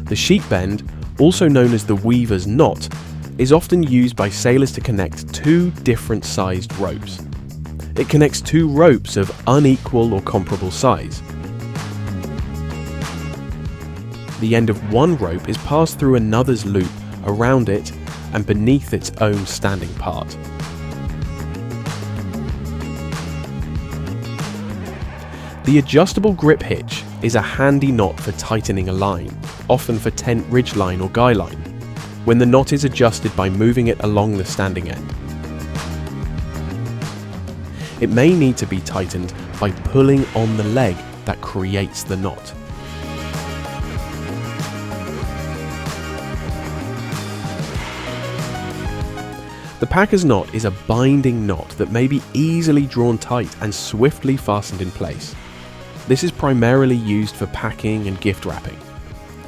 The sheep bend, also known as the weaver's knot, is often used by sailors to connect two different sized ropes. It connects two ropes of unequal or comparable size. The end of one rope is passed through another's loop around it and beneath its own standing part. The adjustable grip hitch is a handy knot for tightening a line, often for tent ridge line or guy line, when the knot is adjusted by moving it along the standing end. It may need to be tightened by pulling on the leg that creates the knot. The packer's knot is a binding knot that may be easily drawn tight and swiftly fastened in place. This is primarily used for packing and gift wrapping.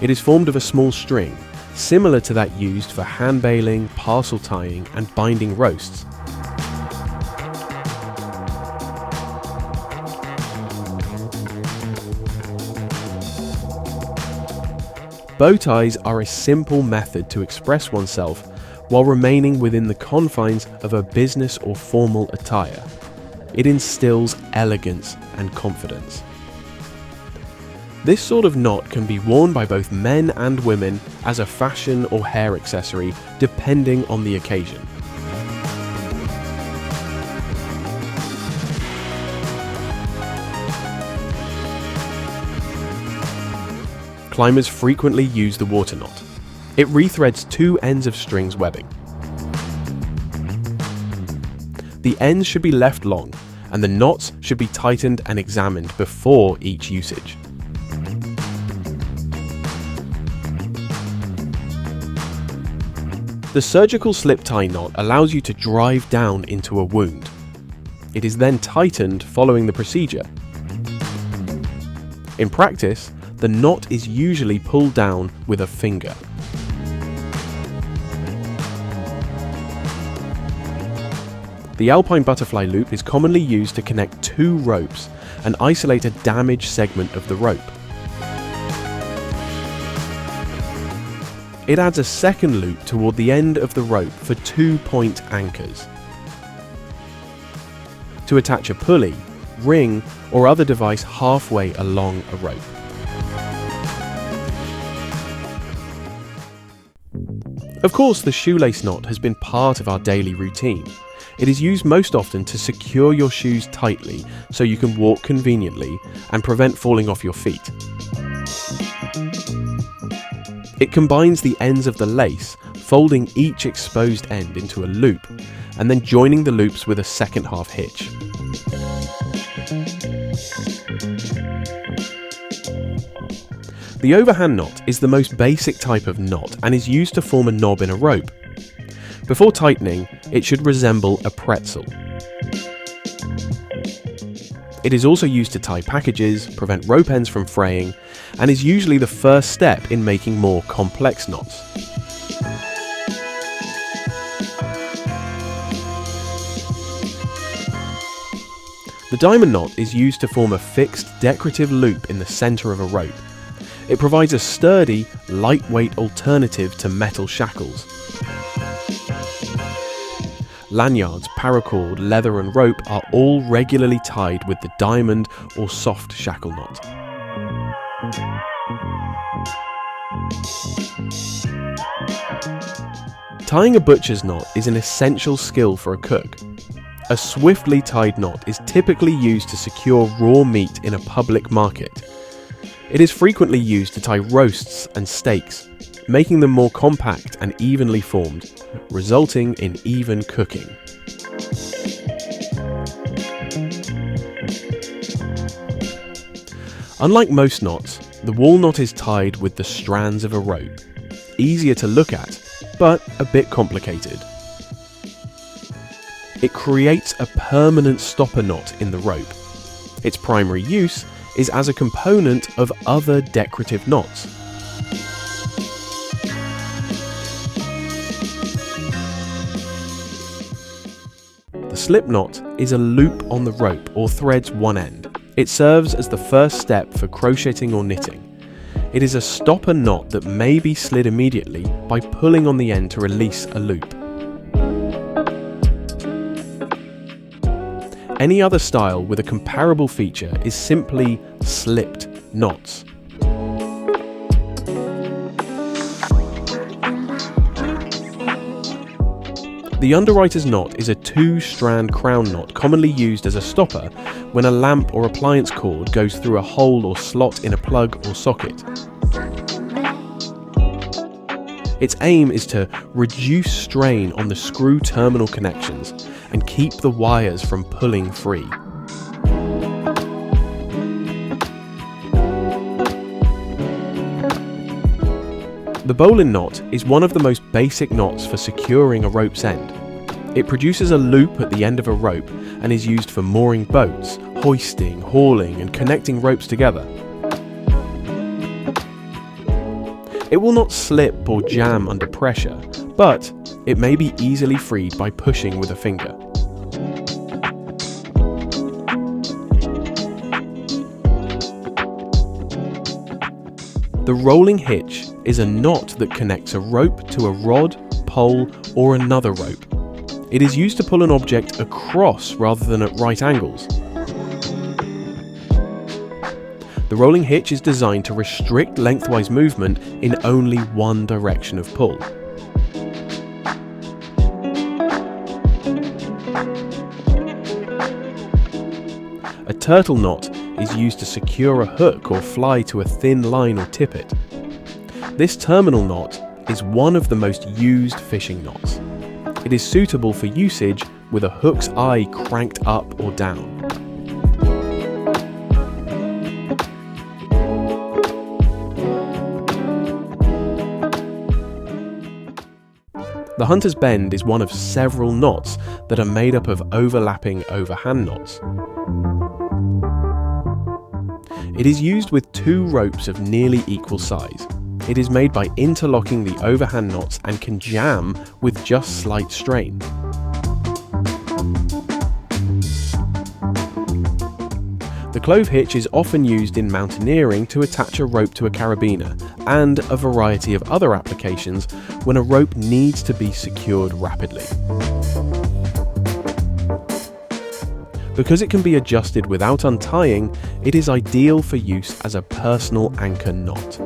It is formed of a small string, similar to that used for hand baling, parcel tying, and binding roasts. Bow ties are a simple method to express oneself while remaining within the confines of a business or formal attire. It instills elegance and confidence. This sort of knot can be worn by both men and women as a fashion or hair accessory, depending on the occasion. Climbers frequently use the water knot. It rethreads two ends of strings webbing. The ends should be left long, and the knots should be tightened and examined before each usage. The surgical slip tie knot allows you to drive down into a wound. It is then tightened following the procedure. In practice, the knot is usually pulled down with a finger. The alpine butterfly loop is commonly used to connect two ropes and isolate a damaged segment of the rope. It adds a second loop toward the end of the rope for 2-point anchors. To attach a pulley, ring, or other device halfway along a rope. Of course, the shoelace knot has been part of our daily routine. It is used most often to secure your shoes tightly so you can walk conveniently and prevent falling off your feet. It combines the ends of the lace, folding each exposed end into a loop, and then joining the loops with a second half hitch. The overhand knot is the most basic type of knot and is used to form a knob in a rope. Before tightening, it should resemble a pretzel. It is also used to tie packages, prevent rope ends from fraying, and is usually the first step in making more complex knots. The diamond knot is used to form a fixed decorative loop in the center of a rope. It provides a sturdy, lightweight alternative to metal shackles. Lanyards, paracord, leather and rope are all regularly tied with the diamond or soft shackle knot. Tying a butcher's knot is an essential skill for a cook. A swiftly tied knot is typically used to secure raw meat in a public market. It is frequently used to tie roasts and steaks, making them more compact and evenly formed, resulting in even cooking. Unlike most knots, the wall knot is tied with the strands of a rope. Easier to look at, but a bit complicated. It creates a permanent stopper knot in the rope. Its primary use is as a component of other decorative knots. The slip knot is a loop on the rope or threads one end. It serves as the first step for crocheting or knitting. It is a stopper knot that may be slid immediately by pulling on the end to release a loop. Any other style with a comparable feature is simply slipped knots. The underwriter's knot is a 2-strand crown knot commonly used as a stopper when a lamp or appliance cord goes through a hole or slot in a plug or socket. Its aim is to reduce strain on the screw terminal connections and keep the wires from pulling free. The bowline knot is one of the most basic knots for securing a rope's end. It produces a loop at the end of a rope and is used for mooring boats, hoisting, hauling, and connecting ropes together. It will not slip or jam under pressure, but it may be easily freed by pushing with a finger. The rolling hitch is a knot that connects a rope to a rod, pole, or another rope. It is used to pull an object across rather than at right angles. The rolling hitch is designed to restrict lengthwise movement in only one direction of pull. A turtle knot is used to secure a hook or fly to a thin line or tippet. This terminal knot is one of the most used fishing knots. It is suitable for usage with a hook's eye cranked up or down. The hunter's bend is one of several knots that are made up of overlapping overhand knots. It is used with 2 ropes of nearly equal size. It is made by interlocking the overhand knots and can jam with just slight strain. The clove hitch is often used in mountaineering to attach a rope to a carabiner and a variety of other applications when a rope needs to be secured rapidly. Because it can be adjusted without untying, it is ideal for use as a personal anchor knot.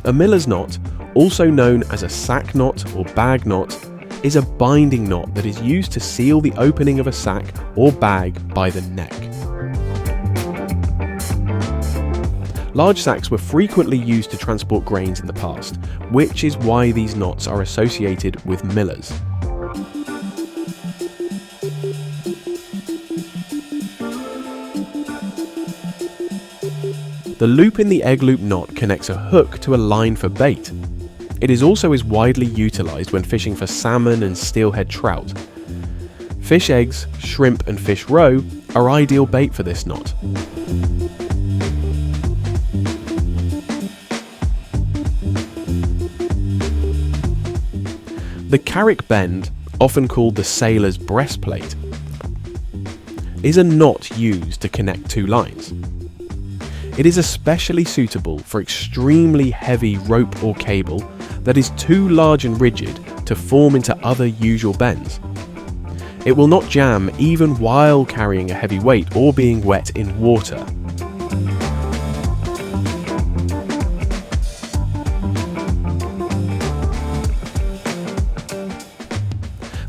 A miller's knot, also known as a sack knot or bag knot, is a binding knot that is used to seal the opening of a sack or bag by the neck. Large sacks were frequently used to transport grains in the past, which is why these knots are associated with millers. The loop in the egg loop knot connects a hook to a line for bait. It is widely utilised when fishing for salmon and steelhead trout. Fish eggs, shrimp and fish roe are ideal bait for this knot. The carrick bend, often called the sailor's breastplate, is a knot used to connect 2 lines. It is especially suitable for extremely heavy rope or cable that is too large and rigid to form into other usual bends. It will not jam even while carrying a heavy weight or being wet in water.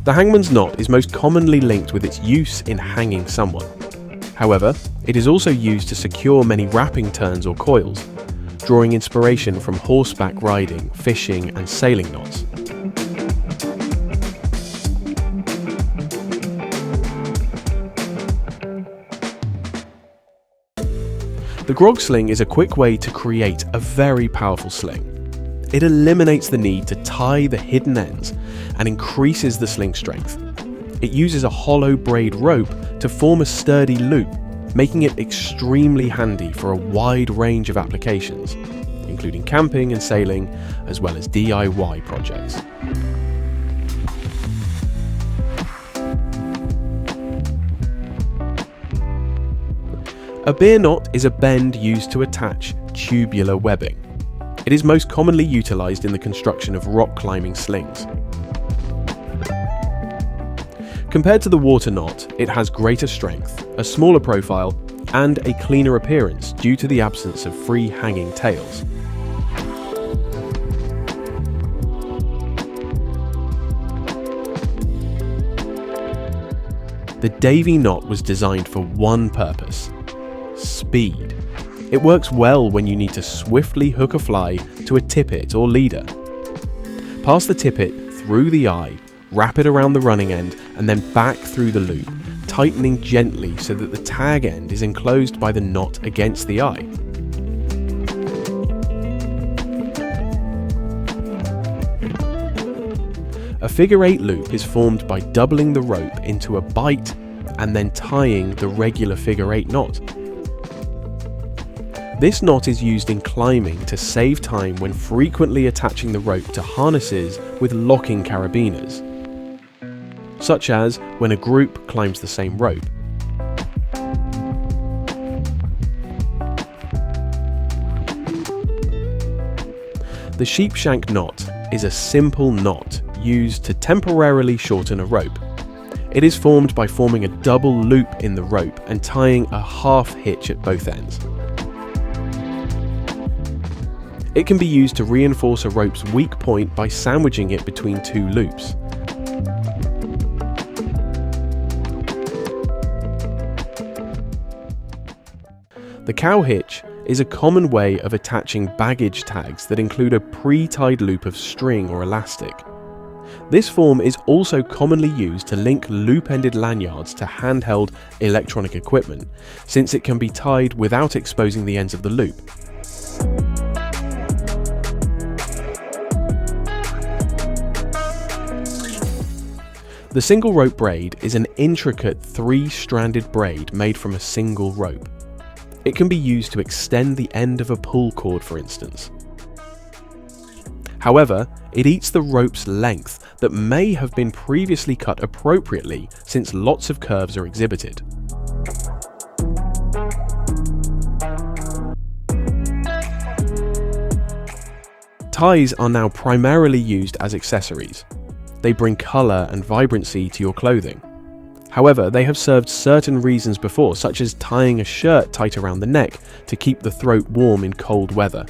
The hangman's knot is most commonly linked with its use in hanging someone. However, it is also used to secure many wrapping turns or coils, drawing inspiration from horseback riding, fishing, and sailing knots. The grog sling is a quick way to create a very powerful sling. It eliminates the need to tie the hidden ends and increases the sling strength. It uses a hollow braid rope to form a sturdy loop, making it extremely handy for a wide range of applications, including camping and sailing, as well as DIY projects. A beer knot is a bend used to attach tubular webbing. It is most commonly utilised in the construction of rock climbing slings. Compared to the water knot, it has greater strength, a smaller profile, and a cleaner appearance due to the absence of free hanging tails. The Davy knot was designed for one purpose: speed. It works well when you need to swiftly hook a fly to a tippet or leader. Pass the tippet through the eye, wrap it around the running end, and then back through the loop, tightening gently so that the tag end is enclosed by the knot against the eye. A figure 8 loop is formed by doubling the rope into a bight and then tying the regular figure 8 knot. This knot is used in climbing to save time when frequently attaching the rope to harnesses with locking carabiners, such as when a group climbs the same rope. The sheepshank knot is a simple knot used to temporarily shorten a rope. It is formed by forming a double loop in the rope and tying a half hitch at both ends. It can be used to reinforce a rope's weak point by sandwiching it between two loops. The cow hitch is a common way of attaching baggage tags that include a pre-tied loop of string or elastic. This form is also commonly used to link loop-ended lanyards to handheld electronic equipment, since it can be tied without exposing the ends of the loop. The single rope braid is an intricate 3-stranded braid made from a single rope. It can be used to extend the end of a pull cord, for instance. However, it eats the rope's length that may have been previously cut appropriately, since lots of curves are exhibited. Ties are now primarily used as accessories. They bring colour and vibrancy to your clothing. However, they have served certain reasons before, such as tying a shirt tight around the neck to keep the throat warm in cold weather.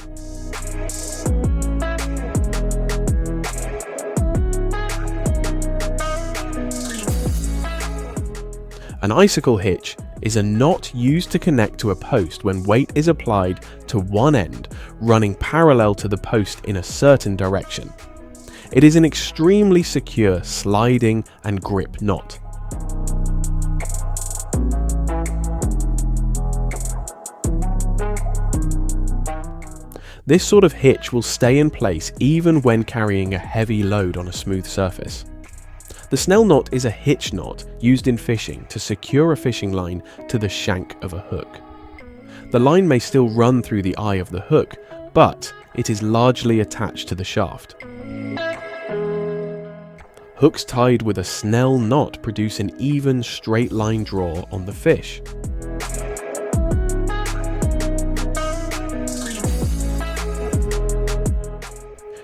An icicle hitch is a knot used to connect to a post when weight is applied to one end, running parallel to the post in a certain direction. It is an extremely secure sliding and grip knot. This sort of hitch will stay in place even when carrying a heavy load on a smooth surface. The snell knot is a hitch knot used in fishing to secure a fishing line to the shank of a hook. The line may still run through the eye of the hook, but it is largely attached to the shaft. Hooks tied with a snell knot produce an even straight line draw on the fish.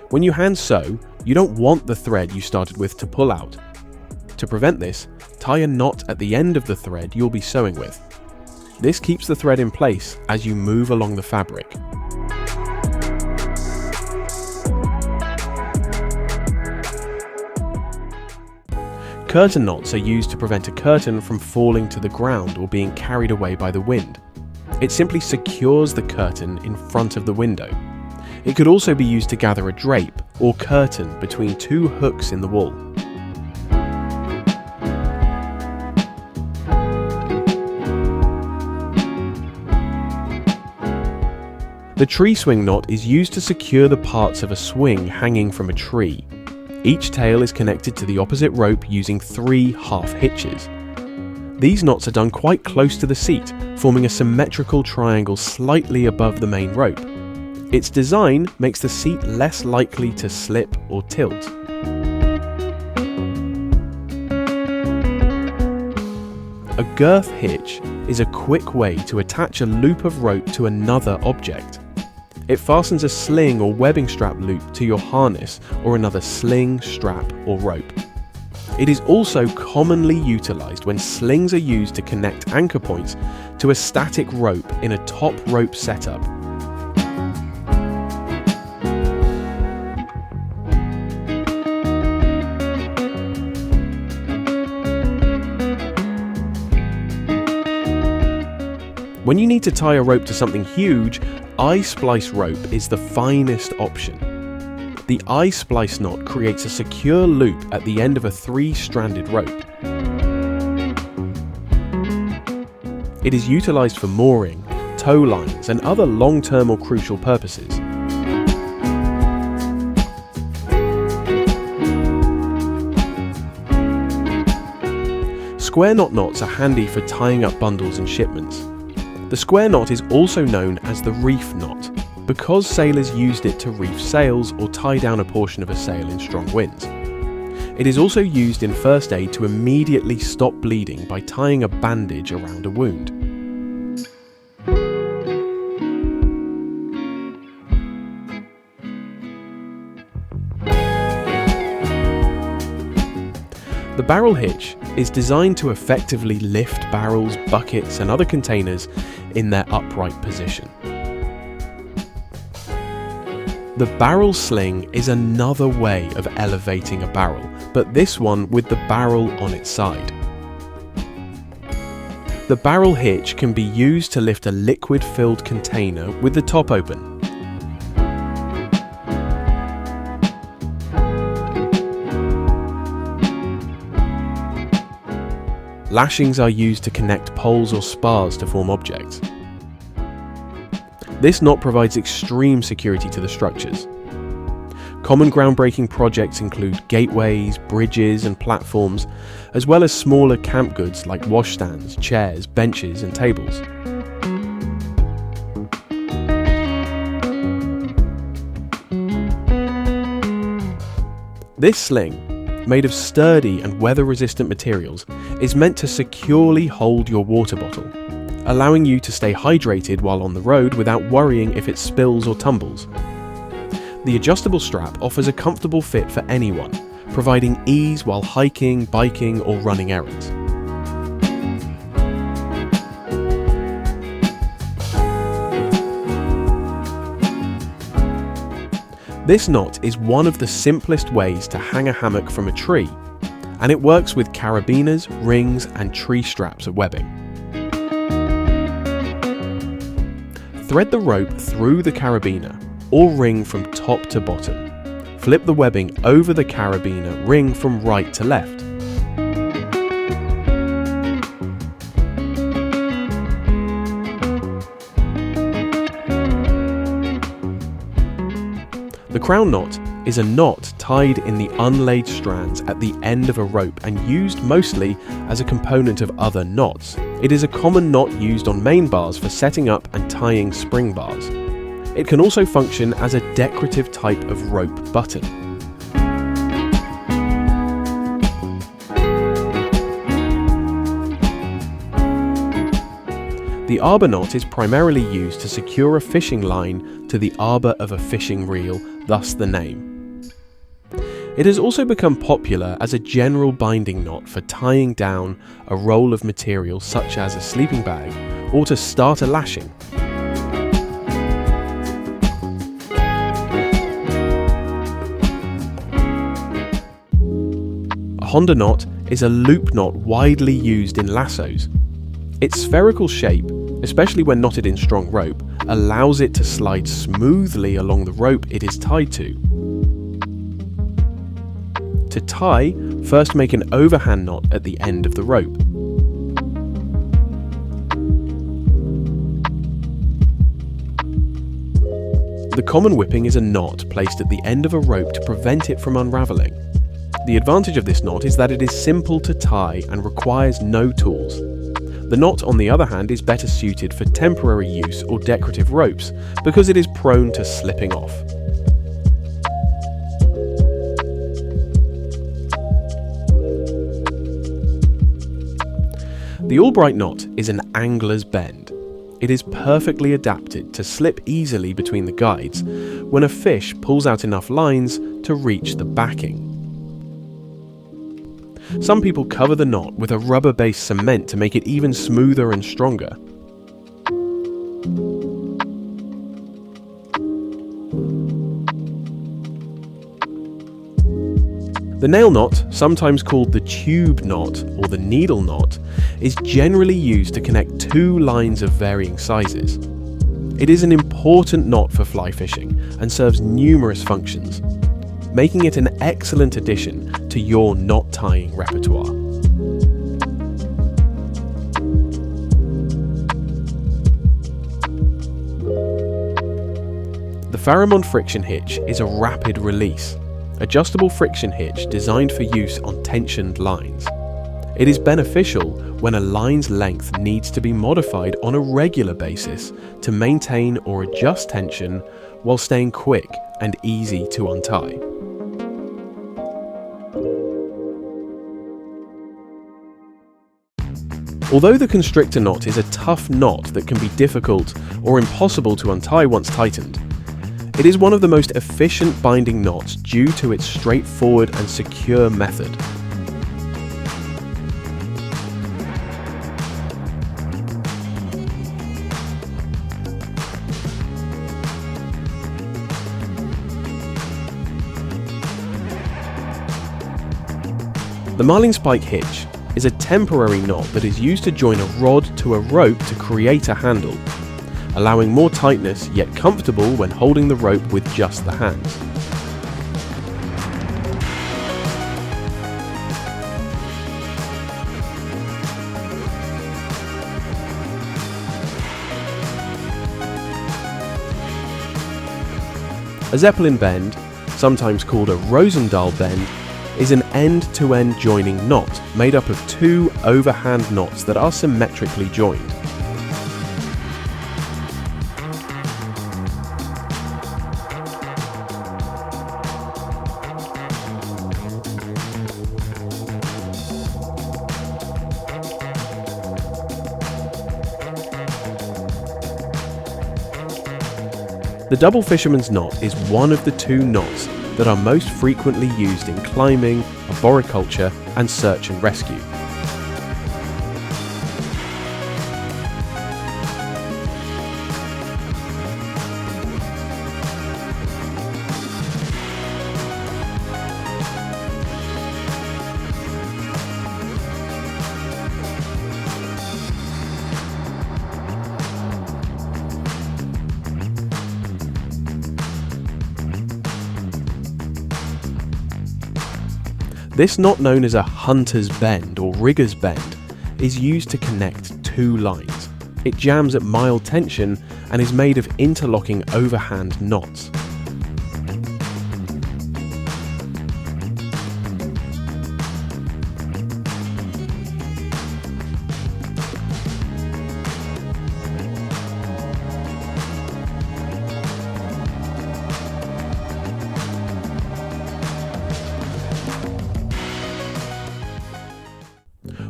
When you hand sew, you don't want the thread you started with to pull out. To prevent this, tie a knot at the end of the thread you'll be sewing with. This keeps the thread in place as you move along the fabric. Curtain knots are used to prevent a curtain from falling to the ground or being carried away by the wind. It simply secures the curtain in front of the window. It could also be used to gather a drape or curtain between two hooks in the wall. The tree swing knot is used to secure the parts of a swing hanging from a tree. Each tail is connected to the opposite rope using 3 half hitches. These knots are done quite close to the seat, forming a symmetrical triangle slightly above the main rope. Its design makes the seat less likely to slip or tilt. A girth hitch is a quick way to attach a loop of rope to another object. It fastens a sling or webbing strap loop to your harness or another sling, strap or rope. It is also commonly utilised when slings are used to connect anchor points to a static rope in a top rope setup. When you need to tie a rope to something huge, I-splice rope is the finest option. The I-splice knot creates a secure loop at the end of a 3-stranded rope. It is utilised for mooring, tow lines and other long-term or crucial purposes. Square knot knots are handy for tying up bundles and shipments. The square knot is also known as the reef knot, because sailors used it to reef sails or tie down a portion of a sail in strong winds. It is also used in first aid to immediately stop bleeding by tying a bandage around a wound. The barrel hitch is designed to effectively lift barrels, buckets and other containers in their upright position. The barrel sling is another way of elevating a barrel, but this one with the barrel on its side. The barrel hitch can be used to lift a liquid-filled container with the top open. Lashings are used to connect poles or spars to form objects. This knot provides extreme security to the structures. Common groundbreaking projects include gateways, bridges and platforms, as well as smaller camp goods like washstands, chairs, benches and tables. This sling, made of sturdy and weather-resistant materials, is meant to securely hold your water bottle, allowing you to stay hydrated while on the road without worrying if it spills or tumbles. The adjustable strap offers a comfortable fit for anyone, providing ease while hiking, biking or running errands. This knot is one of the simplest ways to hang a hammock from a tree, and it works with carabiners, rings and tree straps of webbing. Thread the rope through the carabiner or ring from top to bottom. Flip the webbing over the carabiner ring from right to left. The crown knot is a knot tied in the unlaid strands at the end of a rope and used mostly as a component of other knots. It is a common knot used on main bars for setting up and tying spring bars. It can also function as a decorative type of rope button. The arbor knot is primarily used to secure a fishing line to the arbor of a fishing reel, thus the name. It has also become popular as a general binding knot for tying down a roll of material such as a sleeping bag or to start a lashing. A Honda knot is a loop knot widely used in lassos. Its spherical shape, especially when knotted in strong rope, allows it to slide smoothly along the rope it is tied to. To tie, first make an overhand knot at the end of the rope. The common whipping is a knot placed at the end of a rope to prevent it from unravelling. The advantage of this knot is that it is simple to tie and requires no tools. The knot, on the other hand, is better suited for temporary use or decorative ropes because it is prone to slipping off. The Albright knot is an angler's bend. It is perfectly adapted to slip easily between the guides when a fish pulls out enough lines to reach the backing. Some people cover the knot with a rubber-based cement to make it even smoother and stronger. The nail knot, sometimes called the tube knot or the needle knot, is generally used to connect two lines of varying sizes. It is an important knot for fly fishing and serves numerous functions, making it an excellent addition to your knot tying repertoire. The Pharamond friction hitch is a rapid release, adjustable friction hitch designed for use on tensioned lines. It is beneficial when a line's length needs to be modified on a regular basis to maintain or adjust tension while staying quick and easy to untie. Although the constrictor knot is a tough knot that can be difficult or impossible to untie once tightened, it is one of the most efficient binding knots due to its straightforward and secure method. The Marling Spike hitch is a temporary knot that is used to join a rod to a rope to create a handle, allowing more tightness yet comfortable when holding the rope with just the hands. A Zeppelin bend, sometimes called a Rosendahl bend, is an end-to-end joining knot made up of two overhand knots that are symmetrically joined. The double fisherman's knot is one of the two knots that are most frequently used in climbing, arboriculture, and search and rescue. This knot, known as a hunter's bend or rigger's bend, is used to connect two lines. It jams at mild tension and is made of interlocking overhand knots.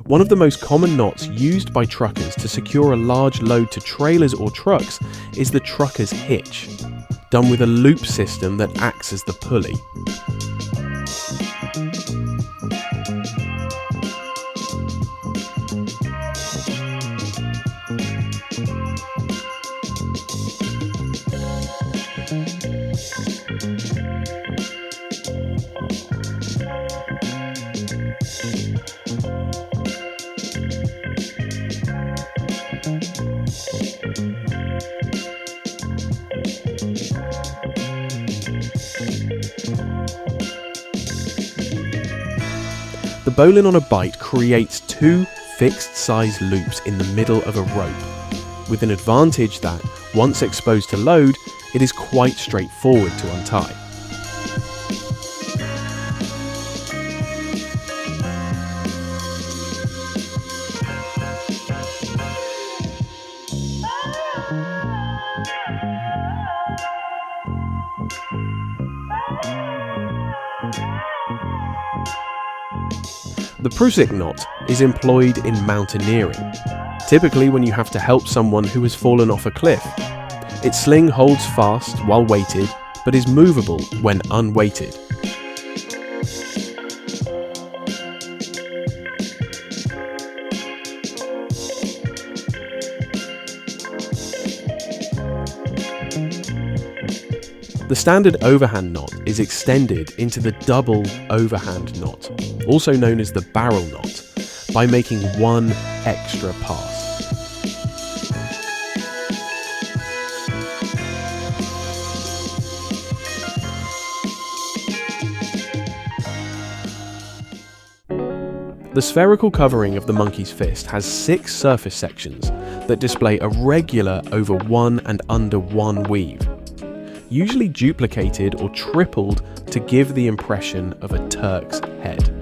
One of the most common knots used by truckers to secure a large load to trailers or trucks is the trucker's hitch, done with a loop system that acts as the pulley. The bowline on a bite creates two fixed size loops in the middle of a rope, with an advantage that, once exposed to load, it is quite straightforward to untie. The Prusik knot is employed in mountaineering, typically when you have to help someone who has fallen off a cliff. Its sling holds fast while weighted, but is movable when unweighted. The standard overhand knot is extended into the double overhand knot, also known as the barrel knot, by making one extra pass. The spherical covering of the monkey's fist has 6 surface sections that display a regular over 1 and under 1 weave, usually duplicated or tripled to give the impression of a Turk's head.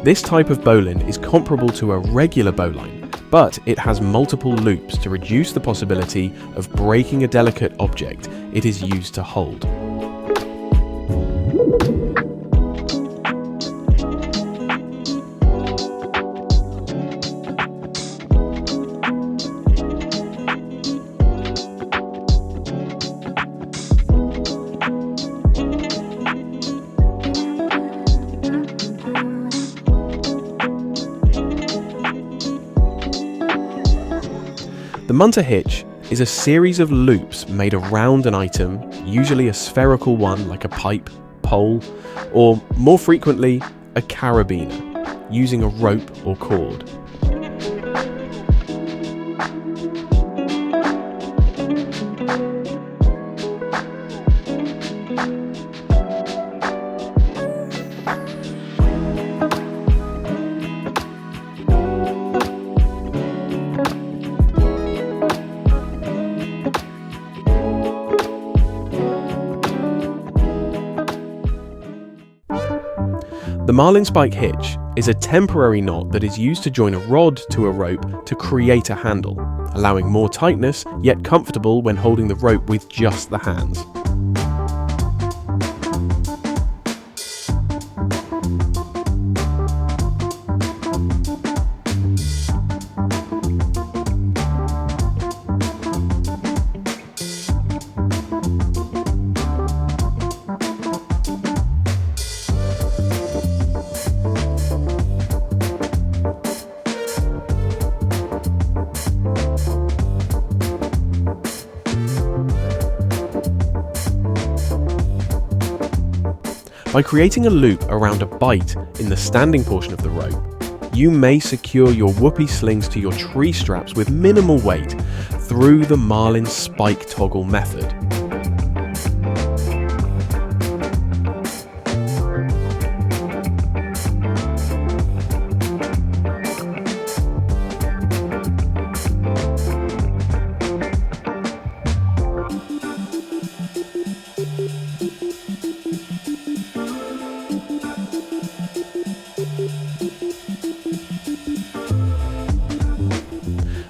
This type of bowline is comparable to a regular bowline, but it has multiple loops to reduce the possibility of breaking a delicate object it is used to hold. The munter hitch is a series of loops made around an item, usually a spherical one like a pipe, pole, or more frequently, a carabiner, using a rope or cord. The marlinspike hitch is a temporary knot that is used to join a rod to a rope to create a handle, allowing more tightness yet comfortable when holding the rope with just the hands. By creating a loop around a bight in the standing portion of the rope, you may secure your whoopee slings to your tree straps with minimal weight through the marlin spike toggle method.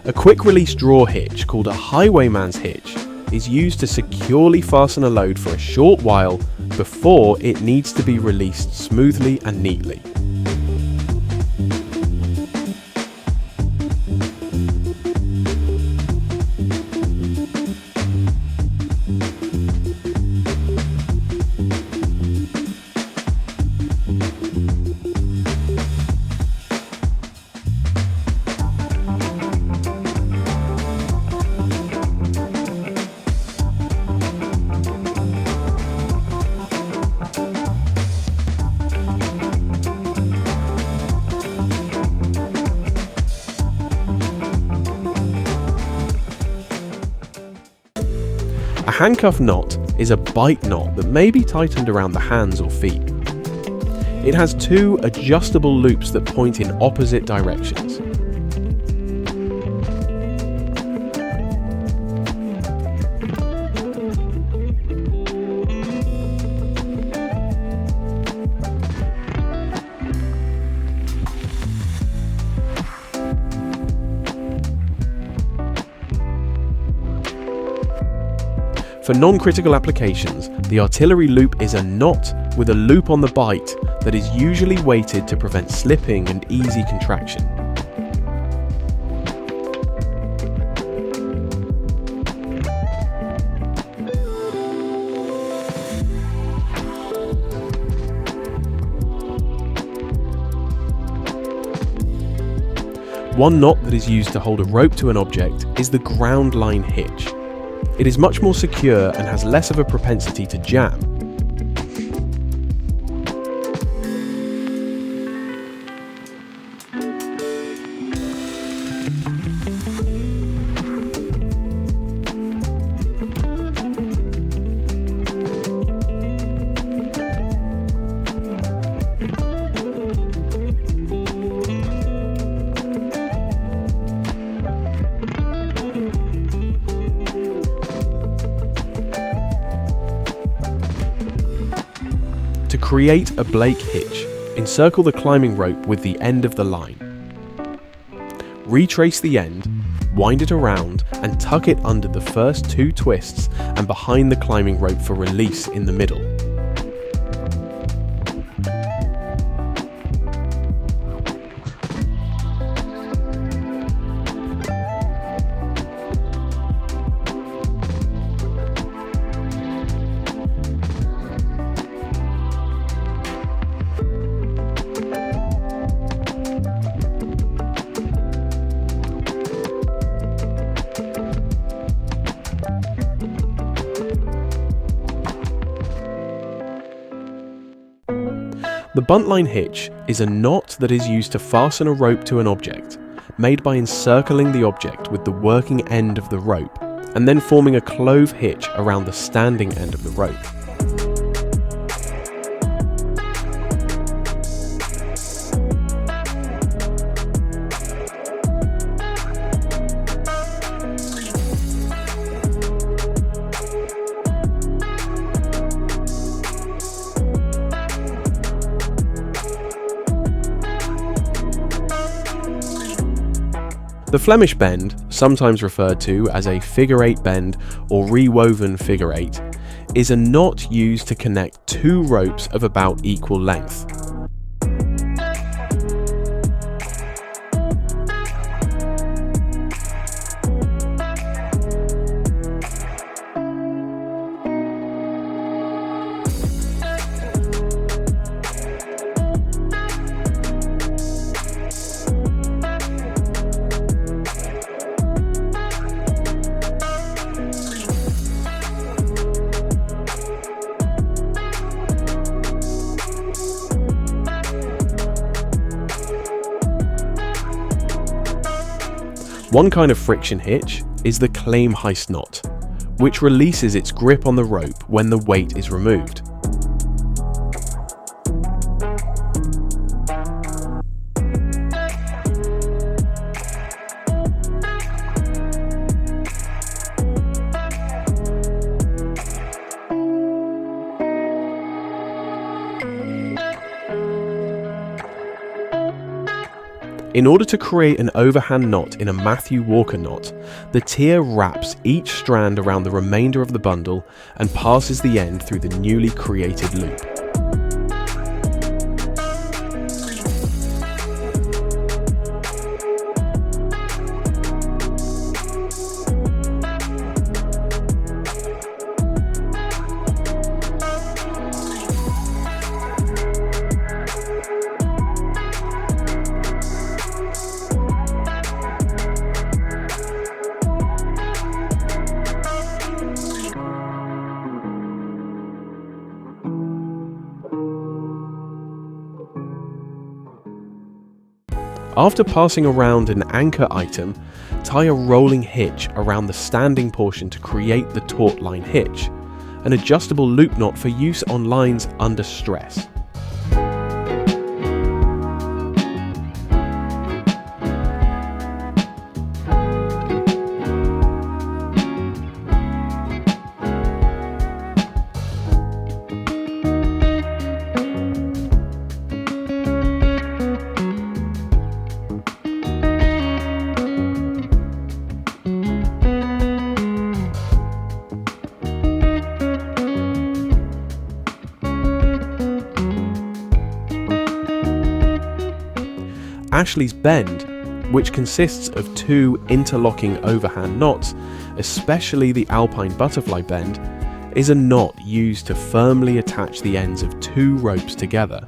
A quick-release draw hitch called a highwayman's hitch is used to securely fasten a load for a short while before it needs to be released smoothly and neatly. A handcuff knot is a bite knot that may be tightened around the hands or feet. It has two adjustable loops that point in opposite directions. For non-critical applications, the artillery loop is a knot with a loop on the bite that is usually weighted to prevent slipping and easy contraction. One knot that is used to hold a rope to an object is the ground line hitch. It is much more secure and has less of a propensity to jam. To create a Blake hitch, encircle the climbing rope with the end of the line. Retrace the end, wind it around and tuck it under the first two twists and behind the climbing rope for release in the middle. The buntline hitch is a knot that is used to fasten a rope to an object, made by encircling the object with the working end of the rope, and then forming a clove hitch around the standing end of the rope. The Flemish bend, sometimes referred to as a figure eight bend or rewoven figure eight, is a knot used to connect two ropes of about equal length. One kind of friction hitch is the claim heist knot, which releases its grip on the rope when the weight is removed. In order to create an overhand knot in a Matthew Walker knot, the tier wraps each strand around the remainder of the bundle and passes the end through the newly created loop. After passing around an anchor item, tie a rolling hitch around the standing portion to create the taut line hitch, an adjustable loop knot for use on lines under stress. Ashley's bend, which consists of two interlocking overhand knots, especially the Alpine butterfly bend, is a knot used to firmly attach the ends of two ropes together.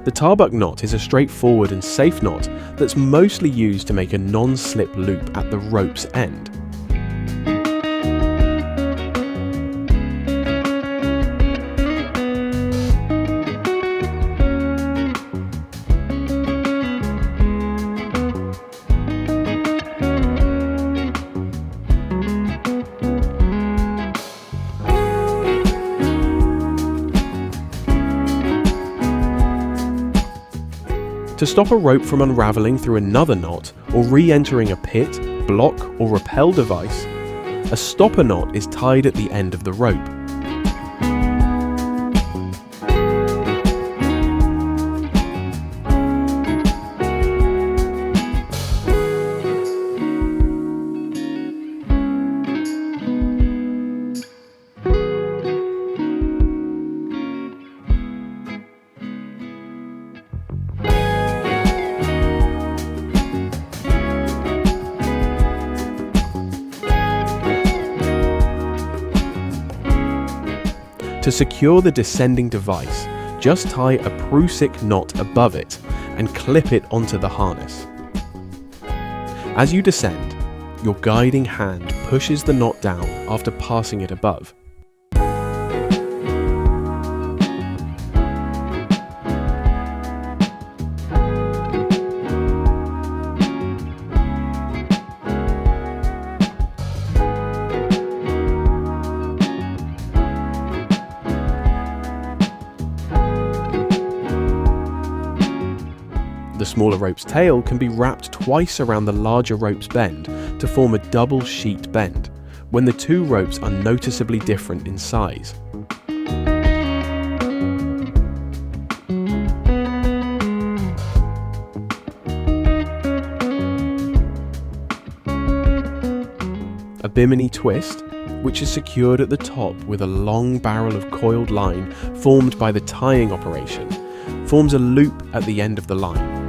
The Tarbuck knot is a straightforward and safe knot that's mostly used to make a non-slip loop at the rope's end. To stop a rope from unravelling through another knot or re-entering a pit, block or rappel device, a stopper knot is tied at the end of the rope. To secure the descending device, just tie a Prusik knot above it and clip it onto the harness. As you descend, your guiding hand pushes the knot down after passing it above. The smaller rope's tail can be wrapped twice around the larger rope's bend to form a double sheet bend, when the two ropes are noticeably different in size. A bimini twist, which is secured at the top with a long barrel of coiled line formed by the tying operation, forms a loop at the end of the line.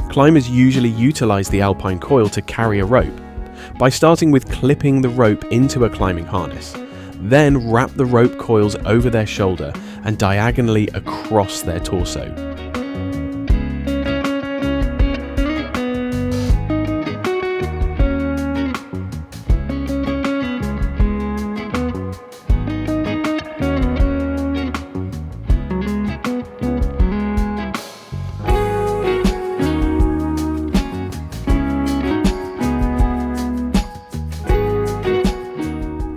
Climbers usually utilize the Alpine coil to carry a rope, by starting with clipping the rope into a climbing harness, then wrap the rope coils over their shoulder and diagonally across their torso.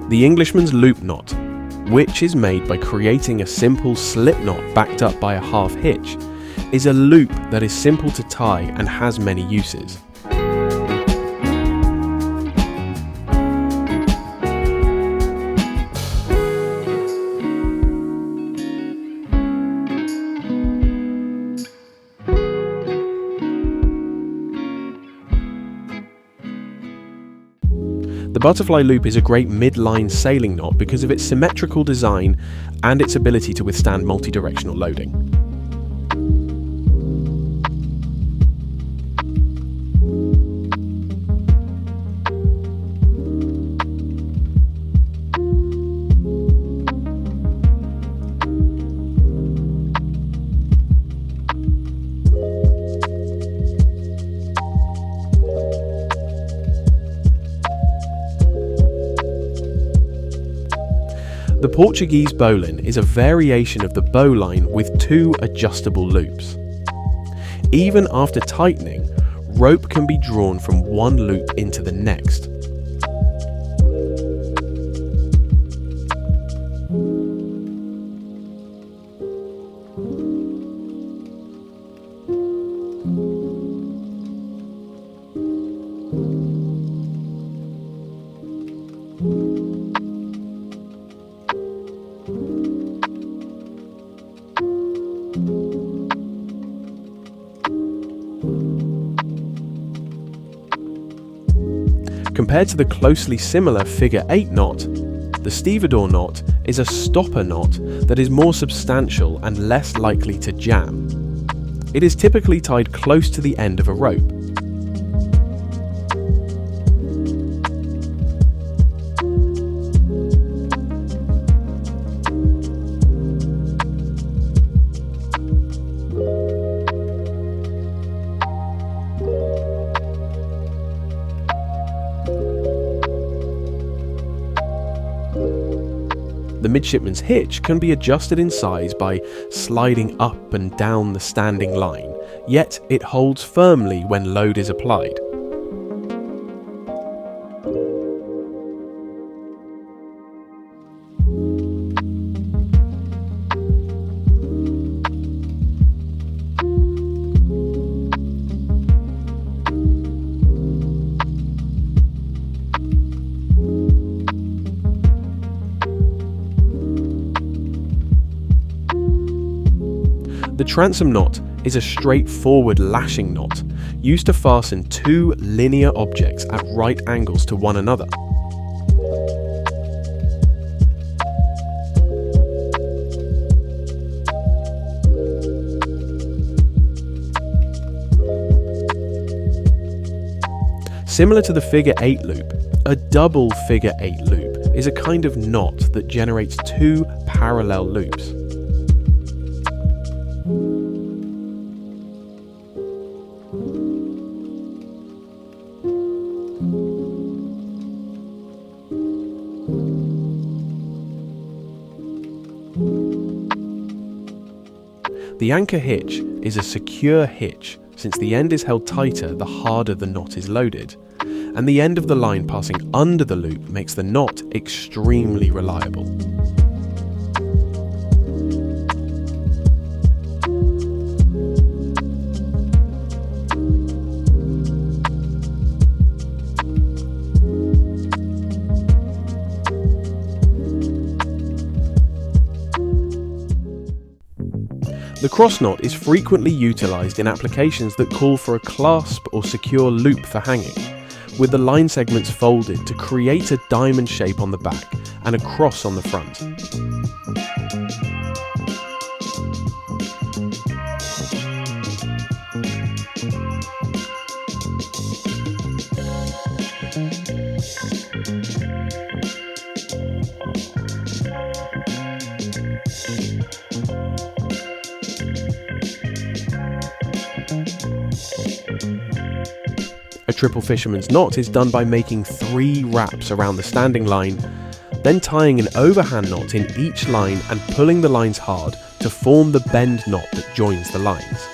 The Englishman's loop knot, which is made by creating a simple slip knot backed up by a half hitch, is a loop that is simple to tie and has many uses. The butterfly loop is a great mid-line sailing knot because of its symmetrical design and its ability to withstand multi-directional loading. The Portuguese bowline is a variation of the bowline with 2 adjustable loops. Even after tightening, rope can be drawn from one loop into the next. Compared to the closely similar figure 8 knot, the stevedore knot is a stopper knot that is more substantial and less likely to jam. It is typically tied close to the end of a rope. The midshipman's hitch can be adjusted in size by sliding up and down the standing line, yet it holds firmly when load is applied. The transom knot is a straightforward lashing knot used to fasten 2 linear objects at right angles to one another. Similar to the figure 8 loop, a double figure 8 loop is a kind of knot that generates 2 parallel loops. The anchor hitch is a secure hitch since the end is held tighter the harder the knot is loaded, and the end of the line passing under the loop makes the knot extremely reliable. The cross knot is frequently utilised in applications that call for a clasp or secure loop for hanging, with the line segments folded to create a diamond shape on the back and a cross on the front. A triple fisherman's knot is done by making 3 wraps around the standing line, then tying an overhand knot in each line and pulling the lines hard to form the bend knot that joins the lines.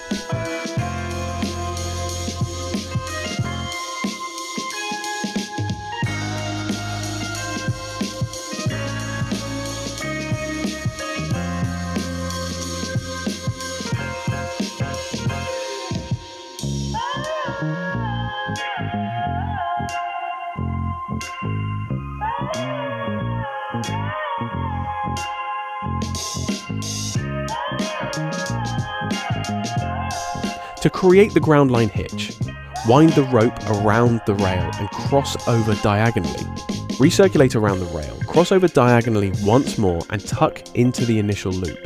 To create the ground line hitch, wind the rope around the rail and cross over diagonally. Recirculate around the rail, cross over diagonally once more and tuck into the initial loop.